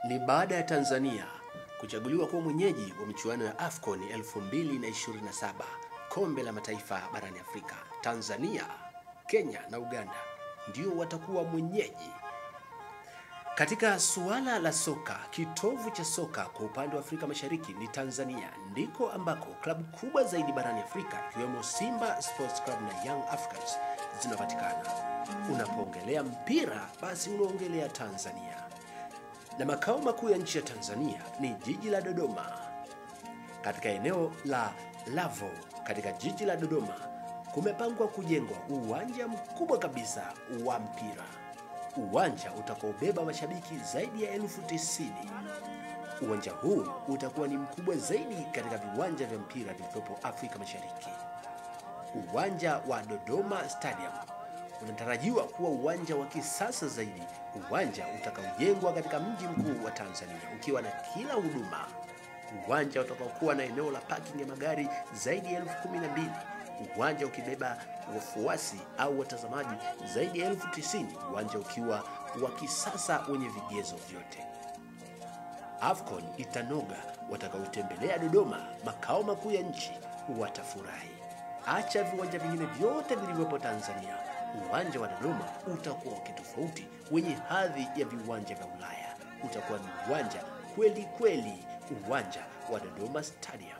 Ni baada ya Tanzania kuchaguliwa kuwa mwenyeji wa michuano ya AFCON 2027, kombe la mataifa barani Afrika. Tanzania, Kenya na Uganda ndio watakuwa mwenyeji. Katika suala la soka, kitovu cha soka kwa upande wa Afrika Mashariki ni Tanzania, ndiko ambako klabu kubwa zaidi barani Afrika ikiwemo Simba Sports Club na Young Africans zinapatikana. Unapoongelea mpira, basi unaongelea Tanzania. Na makao makuu ya nchi ya Tanzania ni jiji la Dodoma. Katika eneo la Lavo katika jiji la Dodoma kumepangwa kujengwa uwanja mkubwa kabisa wa mpira. Uwanja utakaobeba mashabiki zaidi ya 90,000. Uwanja huu utakuwa ni mkubwa zaidi katika viwanja vya mpira vilivyopo Afrika Mashariki. Uwanja wa Dodoma Stadium unatarajiwa kuwa uwanja wa kisasa zaidi, uwanja utakaojengwa katika mji mkuu wa Tanzania ukiwa na kila huduma. Uwanja utakaokuwa na eneo la parking ya magari zaidi ya 12,000, uwanja ukibeba wafuasi au watazamaji zaidi ya 90,000, uwanja ukiwa wa kisasa wenye vigezo vyote. AFCON itanoga, watakaotembelea Dodoma, makao makuu ya nchi, watafurahi. Acha viwanja vingine vyote vilivyopo Tanzania, uwanja wa Dodoma utakuwa wa kitofauti, wenye hadhi ya viwanja vya Ulaya. Utakuwa ni uwanja kweli kweli, uwanja wa Dodoma Stadium.